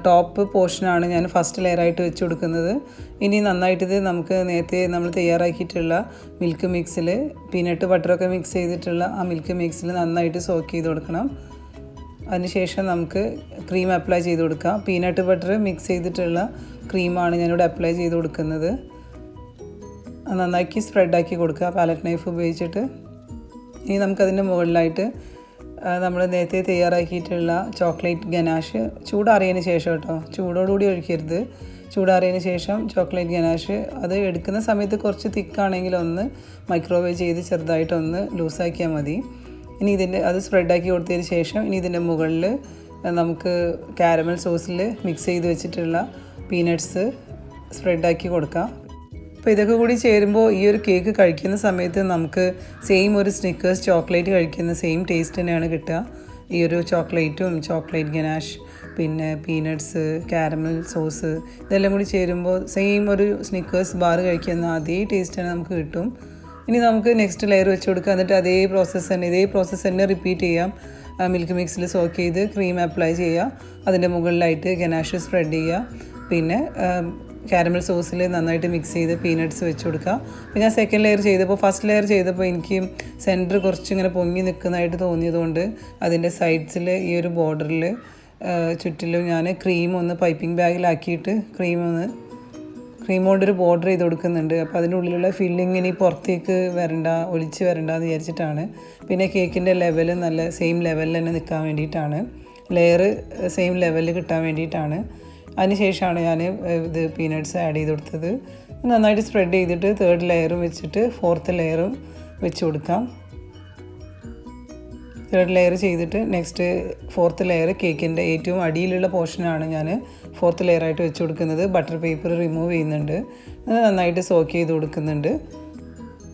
ടോപ്പ് പോർഷനാണ് ഞാൻ ഫസ്റ്റ് ലെയറായിട്ട് വെച്ച് കൊടുക്കുന്നത്. ഇനി നന്നായിട്ട് നമുക്ക് നേരത്തെ നമ്മൾ തയ്യാറാക്കിയിട്ടുള്ള മിൽക്ക് മിക്സിൽ പീനട്ട് ബട്ടറൊക്കെ മിക്സ് ചെയ്തിട്ടുള്ള ആ മിൽക്ക് മിക്സിൽ നന്നായിട്ട് സോക്ക് ചെയ്ത് കൊടുക്കണം. അതിനുശേഷം നമുക്ക് ക്രീം അപ്ലൈ ചെയ്ത് കൊടുക്കാം. പീനട്ട് ബട്ടർ മിക്സ് ചെയ്തിട്ടുള്ള ക്രീമാണ് ഞാനിവിടെ അപ്ലൈ ചെയ്ത് കൊടുക്കുന്നത്. നന്നാക്കി സ്പ്രെഡാക്കി കൊടുക്കുക പാലറ്റ് നൈഫ് ഉപയോഗിച്ചിട്ട്. ഇനി നമുക്കതിൻ്റെ മുകളിലായിട്ട് നമ്മൾ നേരത്തെ തയ്യാറാക്കിയിട്ടുള്ള ചോക്ലേറ്റ് ഗനാഷ് ചൂടാറിയതിന് ശേഷം കേട്ടോ, ചൂടോടുകൂടി ഒഴിക്കരുത്. ചൂടാറിയതിന് ശേഷം ചോക്ലേറ്റ് ഗനാഷ് അത് എടുക്കുന്ന സമയത്ത് കുറച്ച് തിക്കാണെങ്കിൽ ഒന്ന് മൈക്രോവേവ് ചെയ്ത് ചെറുതായിട്ടൊന്ന് ലൂസാക്കിയാൽ മതി. ഇനി അത് സ്പ്രെഡാക്കി കൊടുത്തതിന് ശേഷം ഇനി ഇതിൻ്റെ മുകളിൽ നമുക്ക് കാരമൽ സോസിൽ മിക്സ് ചെയ്ത് വെച്ചിട്ടുള്ള പീനട്ട്സ് സ്പ്രെഡാക്കി കൊടുക്കാം. അപ്പോൾ ഇതൊക്കെ കൂടി ചേരുമ്പോൾ ഈ ഒരു കേക്ക് കഴിക്കുന്ന സമയത്ത് നമുക്ക് സെയിം ഒരു സ്നിക്കേഴ്സ് ചോക്ലേറ്റ് കഴിക്കുന്ന സെയിം ടേസ്റ്റ് തന്നെയാണ് കിട്ടുക. ഈ ഒരു ചോക്ലേറ്റും ചോക്ലേറ്റ് ഗനാഷ് പിന്നെ പീനട്ട്സ് കാരമൽ സോസ് ഇതെല്ലാം കൂടി ചേരുമ്പോൾ സെയിം ഒരു സ്നിക്കേഴ്സ് ബാർ കഴിക്കുന്ന അതേ ടേസ്റ്റ് തന്നെ നമുക്ക് കിട്ടും. ഇനി നമുക്ക് നെക്സ്റ്റ് ലെയർ വെച്ച് കൊടുക്കുക. എന്നിട്ട് ഇതേ പ്രോസസ്സ് തന്നെ റിപ്പീറ്റ് ചെയ്യാം. മിൽക്ക് മിക്സിൽ സോക്ക് ചെയ്ത് ക്രീം അപ്ലൈ ചെയ്യുക. അതിൻ്റെ മുകളിലായിട്ട് ഗനാഷ് സ്പ്രെഡ് ചെയ്യുക. പിന്നെ കാരമൽ സോസിൽ നന്നായിട്ട് മിക്സ് ചെയ്ത് പീനട്ട്സ് വെച്ച് കൊടുക്കുക. അപ്പോൾ ഞാൻ സെക്കൻഡ് ലെയർ ചെയ്തപ്പോൾ ഫസ്റ്റ് ലെയർ ചെയ്തപ്പോൾ എനിക്ക് സെൻറ്റർ കുറച്ചിങ്ങനെ പൊങ്ങി നിൽക്കുന്നതായിട്ട് തോന്നിയതുകൊണ്ട് അതിൻ്റെ സൈഡ്സിൽ ഈ ഒരു ബോർഡറിൽ ചുറ്റിലും ഞാൻ ക്രീം ഒന്ന് പൈപ്പിംഗ് ബാഗിലാക്കിയിട്ട് ക്രീം കൊണ്ടൊരു ബോർഡർ ചെയ്ത് കൊടുക്കുന്നുണ്ട്. അപ്പോൾ അതിൻ്റെ ഉള്ളിലുള്ള ഫില്ലിങ് ഇനി പുറത്തേക്ക് ഒലിച്ച് വരണ്ട എന്ന് വിചാരിച്ചിട്ടാണ്. പിന്നെ കേക്കിൻ്റെ ലെവൽ നല്ല സെയിം ലെവലിൽ തന്നെ നിൽക്കാൻ വേണ്ടിയിട്ടാണ്, ലെയർ സെയിം ലെവലിൽ കിട്ടാൻ വേണ്ടിയിട്ടാണ്. അതിനുശേഷമാണ് ഞാൻ ഇത് പീനട്ട്സ് ആഡ് ചെയ്ത് കൊടുത്തത്. നന്നായിട്ട് സ്പ്രെഡ് ചെയ്തിട്ട് തേർഡ് ലെയറും വെച്ചിട്ട് ഫോർത്ത് ലെയറും വെച്ച് കൊടുക്കാം. തേർഡ് ലെയർ ചെയ്തിട്ട് നെക്സ്റ്റ് ഫോർത്ത് ലെയർ കേക്കിൻ്റെ ഏറ്റവും അടിയിലുള്ള പോർഷനാണ് ഞാൻ ഫോർത്ത് ലെയറായിട്ട് വെച്ച് കൊടുക്കുന്നത്. ബട്ടർ പേപ്പർ റിമൂവ് ചെയ്യുന്നുണ്ട്, നന്നായിട്ട് സോക്ക് ചെയ്ത് കൊടുക്കുന്നുണ്ട്.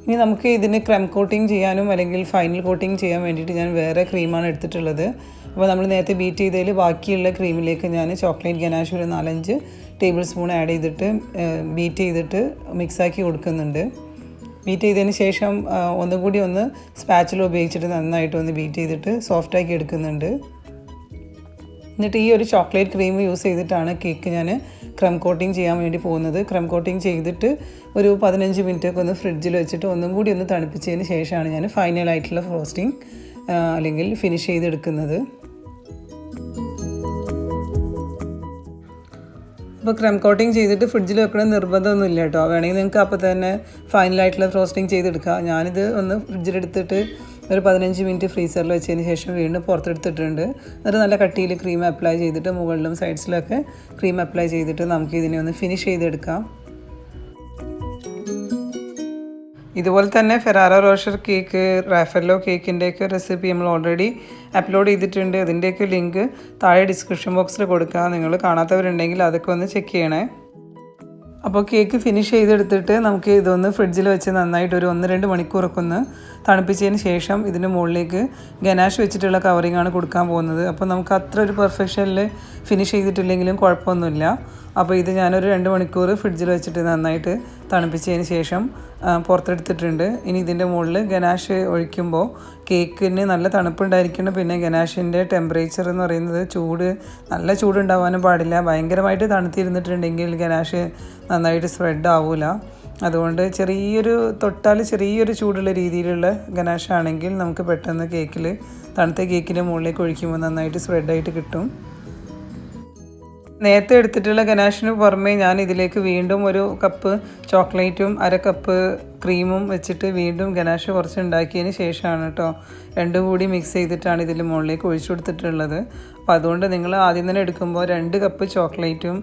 ഇനി നമുക്ക് ഇതിന് ക്രം കോട്ടിങ് ചെയ്യാനും അല്ലെങ്കിൽ ഫൈനൽ കോട്ടിങ് ചെയ്യാൻ വേണ്ടിയിട്ട് ഞാൻ വേറെ ക്രീമാണ് എടുത്തിട്ടുള്ളത്. അപ്പോൾ നമ്മൾ നേരത്തെ ബീറ്റ് ചെയ്തതിൽ ബാക്കിയുള്ള ക്രീമിലേക്ക് ഞാൻ ചോക്ലേറ്റ് ഗനാഷ് ഒരു 4-5 ടേബിൾ സ്പൂൺ ആഡ് ചെയ്തിട്ട് ബീറ്റ് ചെയ്തിട്ട് മിക്സാക്കി കൊടുക്കുന്നുണ്ട്. ബീറ്റ് ചെയ്തതിന് ശേഷം ഒന്നും കൂടി ഒന്ന് സ്പാച്ചില ഉപയോഗിച്ചിട്ട് നന്നായിട്ടൊന്ന് ബീറ്റ് ചെയ്തിട്ട് സോഫ്റ്റാക്കി എടുക്കുന്നുണ്ട്. എന്നിട്ട് ഈ ഒരു ചോക്ലേറ്റ് ക്രീം യൂസ് ചെയ്തിട്ടാണ് കേക്ക് ഞാൻ ക്രം കോട്ടിങ് ചെയ്യാൻ വേണ്ടി പോകുന്നത്. ക്രം കോട്ടിങ് ചെയ്തിട്ട് ഒരു 15 മിനിറ്റൊക്കെ ഒന്ന് ഫ്രിഡ്ജിൽ വെച്ചിട്ട് ഒന്നും കൂടി ഒന്ന് തണുപ്പിച്ചതിന് ശേഷമാണ് ഞാൻ ഫൈനലായിട്ടുള്ള ഫ്രോസ്റ്റിംഗ് അല്ലെങ്കിൽ ഫിനിഷ് ചെയ്തെടുക്കുന്നത്. അപ്പോൾ ക്രം കോട്ടിങ് ചെയ്തിട്ട് ഫ്രിഡ്ജിൽ വെക്കണം നിർബന്ധമൊന്നുമില്ല കേട്ടോ. വേണമെങ്കിൽ നിങ്ങൾക്ക് അപ്പോൾ തന്നെ ഫൈനലായിട്ടുള്ള ഫ്രോസ്റ്റിംഗ് ചെയ്തെടുക്കുക. ഞാനിത് ഒന്ന് ഫ്രിഡ്ജിലെടുത്തിട്ട് ഒരു 15 മിനിറ്റ് ഫ്രീസറിൽ വെച്ചതിന് ശേഷം വീണ്ടും പുറത്തെടുത്തിട്ടുണ്ട്. എന്നിട്ട് നല്ല കട്ടിയിൽ ക്രീം അപ്ലൈ ചെയ്തിട്ട് മുകളിലും സൈഡ്സിലൊക്കെ ക്രീം അപ്ലൈ ചെയ്തിട്ട് നമുക്ക് ഇതിനെ ഒന്ന് ഫിനിഷ് ചെയ്തെടുക്കാം. ഇതുപോലെ തന്നെ ഫെറാറോ റോഷർ കേക്ക്, റാഫല്ലോ കേക്കിൻ്റെയൊക്കെ റെസിപ്പി നമ്മൾ ഓൾറെഡി അപ്ലോഡ് ചെയ്തിട്ടുണ്ട്. അതിൻ്റെയൊക്കെ ലിങ്ക് താഴെ ഡിസ്ക്രിപ്ഷൻ ബോക്സിൽ കൊടുക്കുക. നിങ്ങൾ കാണാത്തവരുണ്ടെങ്കിൽ അതൊക്കെ ഒന്ന് ചെക്ക് ചെയ്യണേ. അപ്പോൾ കേക്ക് ഫിനിഷ് ചെയ്തെടുത്തിട്ട് നമുക്ക് ഇതൊന്ന് ഫ്രിഡ്ജിൽ വെച്ച് നന്നായിട്ട് ഒരു 1-2 മണിക്കൂറൊക്കെ ഒന്ന് തണുപ്പിച്ചതിന് ശേഷം ഇതിൻ്റെ മുകളിലേക്ക് ഗനാഷ് വെച്ചിട്ടുള്ള കവറിങ് ആണ് കൊടുക്കാൻ പോകുന്നത്. അപ്പോൾ നമുക്ക് അത്ര ഒരു പെർഫെക്ഷനിൽ ഫിനിഷ് ചെയ്തിട്ടില്ലെങ്കിലും കുഴപ്പമൊന്നുമില്ല. അപ്പോൾ ഇത് ഞാനൊരു 2 മണിക്കൂർ ഫ്രിഡ്ജിൽ വെച്ചിട്ട് നന്നായിട്ട് തണുപ്പിച്ചതിന് ശേഷം പുറത്തെടുത്തിട്ടുണ്ട്. ഇനി ഇതിൻ്റെ മുകളിൽ ഗനാഷ് ഒഴിക്കുമ്പോൾ കേക്കിന് നല്ല തണുപ്പുണ്ടായിരിക്കണം. പിന്നെ ഗനാഷിൻ്റെ ടെമ്പറേച്ചർ എന്ന് പറയുന്നത് നല്ല ചൂടുണ്ടാവാനും പാടില്ല. ഭയങ്കരമായിട്ട് തണുത്തിരുന്നിട്ടുണ്ടെങ്കിൽ ഗനാഷ് നന്നായിട്ട് സ്പ്രെഡ് ആവില്ല. അതുകൊണ്ട് തൊട്ടാൽ ചെറിയൊരു ചൂടുള്ള രീതിയിലുള്ള ഗനാഷാണെങ്കിൽ നമുക്ക് പെട്ടെന്ന് തണുത്ത കേക്കിൻ്റെ മുകളിലേക്ക് ഒഴിക്കുമ്പോൾ നന്നായിട്ട് സ്പ്രെഡായിട്ട് കിട്ടും. നേരത്തെ എടുത്തിട്ടുള്ള ഗനാഷിന് പുറമേ ഞാൻ ഇതിലേക്ക് വീണ്ടും ഒരു കപ്പ് ചോക്ലേറ്റും 1/2 കപ്പ് ക്രീമും വെച്ചിട്ട് വീണ്ടും ഗനാഷ് കുറച്ച് ഉണ്ടാക്കിയതിന് ശേഷമാണ് കേട്ടോ രണ്ടും കൂടി മിക്സ് ചെയ്തിട്ടാണ് ഇതിൽ മുകളിലേക്ക് ഒഴിച്ചു കൊടുത്തിട്ടുള്ളത്. അപ്പോൾ അതുകൊണ്ട് നിങ്ങൾ ആദ്യം തന്നെ എടുക്കുമ്പോൾ 2 കപ്പ് ചോക്ലേറ്റും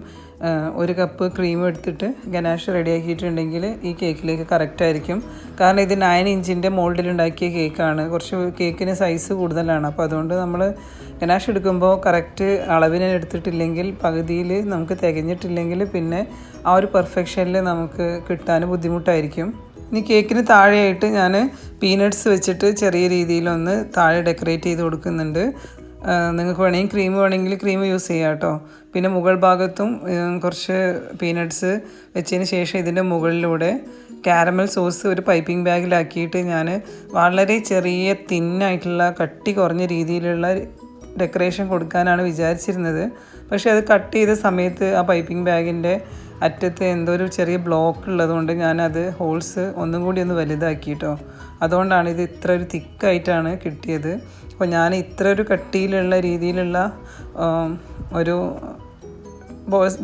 1 കപ്പ് ക്രീമും എടുത്തിട്ട് ഗനാഷ് റെഡിയാക്കിയിട്ടുണ്ടെങ്കിൽ ഈ കേക്കിലേക്ക് കറക്റ്റായിരിക്കും. കാരണം ഇത് 9 ഇഞ്ചിൻ്റെ മോൾഡിലുണ്ടാക്കിയ കേക്കാണ്, കുറച്ച് കേക്കിന് സൈസ് കൂടുതലാണ്. അപ്പോൾ അതുകൊണ്ട് നമ്മൾ ഗനാഷ് എടുക്കുമ്പോൾ കറക്റ്റ് അളവിന് എടുത്തിട്ടില്ലെങ്കിൽ പകുതിയിൽ നമുക്ക് തികഞ്ഞിട്ടില്ലെങ്കിൽ പിന്നെ ആ ഒരു പെർഫെക്ഷനിൽ നമുക്ക് കിട്ടാൻ ബുദ്ധിമുട്ടായിരിക്കും. ഇനി കേക്കിന് താഴെയായിട്ട് ഞാൻ പീനട്ട്സ് വെച്ചിട്ട് ചെറിയ രീതിയിലൊന്ന് താഴെ ഡെക്കറേറ്റ് ചെയ്ത് കൊടുക്കുന്നുണ്ട്. നിങ്ങൾക്ക് വേണമെങ്കിൽ ക്രീം വേണമെങ്കിൽ ക്രീം യൂസ് ചെയ്യാം കേട്ടോ. പിന്നെ മുകൾ ഭാഗത്തും കുറച്ച് പീനട്ട്സ് വെച്ചതിന് ശേഷം ഇതിൻ്റെ മുകളിലൂടെ കാരമൽ സോസ് ഒരു പൈപ്പിംഗ് ബാഗിലാക്കിയിട്ട് ഞാൻ വളരെ ചെറിയ തിന്നായിട്ടുള്ള കട്ടി കുറഞ്ഞ രീതിയിലുള്ള ഡെക്കറേഷൻ കൊടുക്കാനാണ് വിചാരിച്ചിരുന്നത്. പക്ഷേ അത് കട്ട് ചെയ്ത സമയത്ത് ആ പൈപ്പിംഗ് ബാഗിൻ്റെ അറ്റത്ത് എന്തോ ഒരു ചെറിയ ബ്ലോക്ക് ഉള്ളതുകൊണ്ട് ഞാനത് ഹോൾസ് ഒന്നും കൂടി ഒന്ന് വലുതാക്കിയിട്ടോ. അതുകൊണ്ടാണ് ഇത് ഇത്ര ഒരു തിക്കായിട്ടാണ് കിട്ടിയത്. അപ്പോൾ ഞാൻ ഇത്ര ഒരു കട്ടിയിലുള്ള രീതിയിലുള്ള ഒരു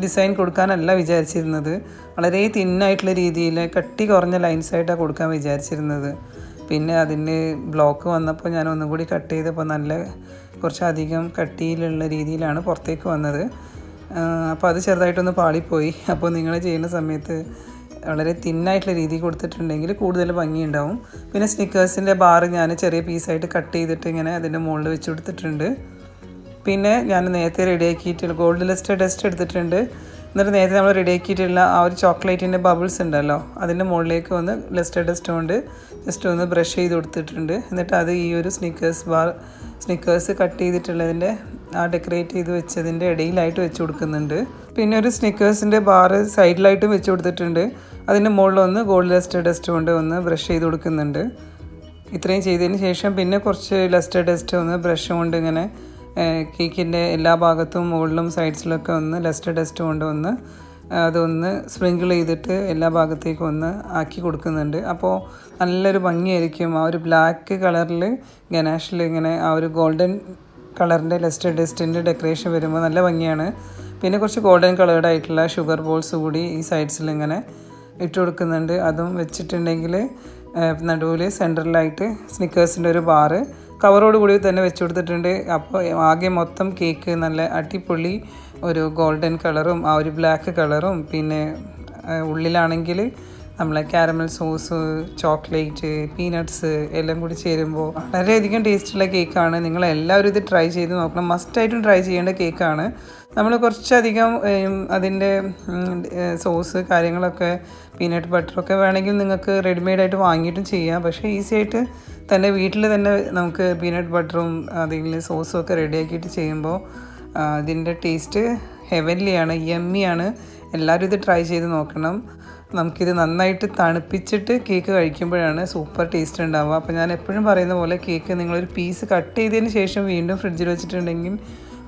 ഡിസൈൻ കൊടുക്കാനല്ല വിചാരിച്ചിരുന്നത്. വളരെ തിന്നായിട്ടുള്ള രീതിയിൽ കട്ടി കുറഞ്ഞ ലൈൻസായിട്ടാണ് കൊടുക്കാൻ വിചാരിച്ചിരുന്നത്. പിന്നെ അതിന് ബ്ലോക്ക് വന്നപ്പോൾ ഞാൻ ഒന്നും കൂടി കട്ട് ചെയ്തപ്പോൾ നല്ല കുറച്ചധികം കട്ടിയിലുള്ള രീതിയിലാണ് പുറത്തേക്ക് വന്നത്. അപ്പോൾ അത് ചെറുതായിട്ടൊന്ന് പാളിപ്പോയി. അപ്പോൾ നിങ്ങൾ ചെയ്യുന്ന സമയത്ത് വളരെ തിന്നായിട്ടുള്ള രീതി കൊടുത്തിട്ടുണ്ടെങ്കിൽ കൂടുതൽ ഭംഗിയുണ്ടാവും. പിന്നെ സ്നിക്കേഴ്സിൻ്റെ ബാർ ഞാൻ ചെറിയ പീസായിട്ട് കട്ട് ചെയ്തിട്ട് ഇങ്ങനെ അതിൻ്റെ മുകളിൽ വെച്ച് കൊടുത്തിട്ടുണ്ട്. പിന്നെ ഞാൻ നേരത്തെ റെഡിയാക്കിയിട്ടുള്ള ഗോൾഡ് ലെസ്റ്റർ ഡസ്റ്റ് എടുത്തിട്ടുണ്ട്. എന്നിട്ട് നേരത്തെ നമ്മൾ റെഡിയാക്കിയിട്ടുള്ള ആ ഒരു ചോക്ലേറ്റിൻ്റെ ബബിൾസ് ഉണ്ടല്ലോ, അതിൻ്റെ മുകളിലേക്ക് ഒന്ന് ലെസ്റ്റർ ഡസ്റ്റ് കൊണ്ട് ജസ്റ്റ് ഒന്ന് ബ്രഷ് ചെയ്ത് കൊടുത്തിട്ടുണ്ട്. എന്നിട്ട് അത് ഈ ഒരു സ്നിക്കേഴ്സ് കട്ട് ചെയ്തിട്ടുള്ളതിൻ്റെ ആ ഡെക്കറേറ്റ് ചെയ്ത് വെച്ചതിൻ്റെ ഇടയിലായിട്ട് വെച്ച് കൊടുക്കുന്നുണ്ട്. പിന്നെ ഒരു സ്നിക്കേഴ്സിൻ്റെ ബാറ് സൈഡിലായിട്ടും വെച്ച് കൊടുത്തിട്ടുണ്ട്. അതിൻ്റെ മുകളിലൊന്ന് ഗോൾഡ് ലെസ്റ്റർ ഡസ്റ്റ് കൊണ്ട് ഒന്ന് ബ്രഷ് ചെയ്ത് കൊടുക്കുന്നുണ്ട്. ഇത്രയും ചെയ്തതിന് ശേഷം പിന്നെ കുറച്ച് ലെസ്റ്റർ ഡസ്റ്റ് ഒന്ന് ബ്രഷ് കൊണ്ട് ഇങ്ങനെ കേക്കിൻ്റെ എല്ലാ ഭാഗത്തും മുകളിലും സൈഡ്സിലൊക്കെ ഒന്ന് ലെസ്റ്റർ ഡസ്റ്റ് കൊണ്ട് ഒന്ന് അതൊന്ന് സ്പ്രിങ്കിൾ ചെയ്തിട്ട് എല്ലാ ഭാഗത്തേക്കും ഒന്ന് ആക്കി കൊടുക്കുന്നുണ്ട്. അപ്പോൾ നല്ലൊരു ഭംഗിയായിരിക്കും. ആ ഒരു ബ്ലാക്ക് കളറിൽ ഗനാഷിൽ ഇങ്ങനെ ആ ഒരു ഗോൾഡൻ കളറിൻ്റെ ലെസ്റ്റർ ഡസ്റ്റിൻ്റെ ഡെക്കറേഷൻ വരുമ്പോൾ നല്ല ഭംഗിയാണ്. പിന്നെ കുറച്ച് ഗോൾഡൻ കളേർഡ് ആയിട്ടുള്ള ഷുഗർ ബോൾസ് കൂടി ഈ സൈഡ്സിൽ ഇങ്ങനെ ഇട്ട് കൊടുക്കുന്നുണ്ട്. അതും വെച്ചിട്ടുണ്ടെങ്കിൽ നടുവിൽ സെൻറ്ററിലായിട്ട് സ്നിക്കേഴ്സിൻ്റെ ഒരു ബാറ് കവറോട് കൂടി തന്നെ വെച്ച് കൊടുത്തിട്ടുണ്ട്. അപ്പോൾ ആകെ മൊത്തം കേക്ക് നല്ല അടിപൊളി ഒരു ഗോൾഡൻ കളറും ആ ഒരു ബ്ലാക്ക് കളറും പിന്നെ ഉള്ളിലാണെങ്കിൽ നമ്മളെ കാരമൽ സോസ്, ചോക്ലേറ്റ്, പീനട്ട്സ് എല്ലാം കൂടി ചേരുമ്പോൾ വളരെയധികം ടേസ്റ്റുള്ള കേക്കാണ്. നിങ്ങളെല്ലാവരും ഇത് ട്രൈ ചെയ്ത് നോക്കണം. മസ്റ്റായിട്ടും ട്രൈ ചെയ്യേണ്ട കേക്കാണ്. നമ്മൾ കുറച്ചധികം അതിൻ്റെ സോസ് കാര്യങ്ങളൊക്കെ പീനട്ട് ബട്ടറൊക്കെ വേണമെങ്കിൽ നിങ്ങൾക്ക് റെഡിമെയ്ഡായിട്ട് വാങ്ങിയിട്ടും ചെയ്യാം. പക്ഷേ ഈസി ആയിട്ട് തന്നെ വീട്ടിൽ തന്നെ നമുക്ക് പീനട്ട് ബട്ടറും അതിൽ സോസും ഒക്കെ റെഡിയാക്കിയിട്ട് ചെയ്യുമ്പോൾ ഇതിൻ്റെ ടേസ്റ്റ് ഹെവൻലിയാണ്, യമ്മിയാണ്. എല്ലാവരും ഇത് ട്രൈ ചെയ്ത് നോക്കണം. നമുക്കിത് നന്നായിട്ട് തണുപ്പിച്ചിട്ട് കേക്ക് കഴിക്കുമ്പോഴാണ് സൂപ്പർ ടേസ്റ്റ് ഉണ്ടാവുക. അപ്പോൾ ഞാൻ എപ്പോഴും പറയുന്ന പോലെ കേക്ക് നിങ്ങളൊരു പീസ് കട്ട് ചെയ്തതിന് ശേഷം വീണ്ടും ഫ്രിഡ്ജിൽ വെച്ചിട്ടുണ്ടെങ്കിൽ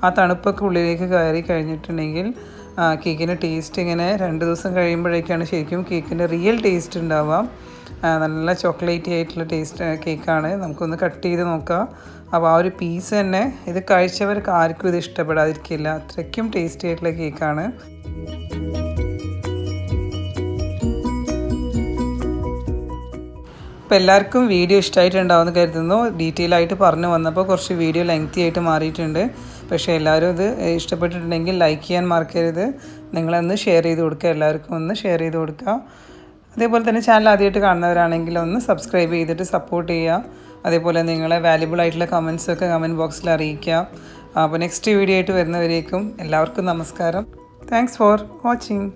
ആ തണുപ്പൊക്കെ ഉള്ളിലേക്ക് കയറി കഴിഞ്ഞിട്ടുണ്ടെങ്കിൽ കേക്കിൻ്റെ ടേസ്റ്റ് ഇങ്ങനെ 2 ദിവസം കഴിയുമ്പോഴേക്കാണ് ശരിക്കും കേക്കിൻ്റെ റിയൽ ടേസ്റ്റ് ഉണ്ടാവുക. നല്ല ചോക്ലേറ്റി ആയിട്ടുള്ള ടേസ്റ്റ് കേക്കാണ്. നമുക്കൊന്ന് കട്ട് ചെയ്ത് നോക്കാം. അപ്പോൾ ആ ഒരു പീസ് തന്നെ ഇത് കഴിച്ചവർക്ക് ആർക്കും ഇത് ഇഷ്ടപ്പെടാതിരിക്കില്ല. അത്രയ്ക്കും ടേസ്റ്റി ആയിട്ടുള്ള കേക്കാണ്. അപ്പോൾ എല്ലാവർക്കും വീഡിയോ ഇഷ്ടമായിട്ടുണ്ടാവുമെന്ന് കരുതുന്നു. ഡീറ്റെയിൽ ആയിട്ട് പറഞ്ഞു വന്നപ്പോൾ കുറച്ച് വീഡിയോ ലെങ്തി ആയിട്ട് മാറിയിട്ടുണ്ട്. പക്ഷേ എല്ലാവരും ഇത് ഇഷ്ടപ്പെട്ടിട്ടുണ്ടെങ്കിൽ ലൈക്ക് ചെയ്യാൻ മറക്കരുത്. നിങ്ങളൊന്ന് ഷെയർ ചെയ്ത് കൊടുക്കുക, എല്ലാവർക്കും ഒന്ന് ഷെയർ ചെയ്ത് കൊടുക്കുക. അതേപോലെ തന്നെ ചാനൽ ആദ്യമായിട്ട് കാണുന്നവരാണെങ്കിൽ ഒന്ന് സബ്സ്ക്രൈബ് ചെയ്തിട്ട് സപ്പോർട്ട് ചെയ്യുക. അതേപോലെ നിങ്ങളെ വാല്യുബിൾ ആയിട്ടുള്ള കമൻസൊക്കെ കമൻറ്റ് ബോക്സിൽ അറിയിക്കുക. അപ്പോൾ നെക്സ്റ്റ് വീഡിയോ ആയിട്ട് വരുന്നവരേക്കും എല്ലാവർക്കും നമസ്കാരം. Thanks for watching.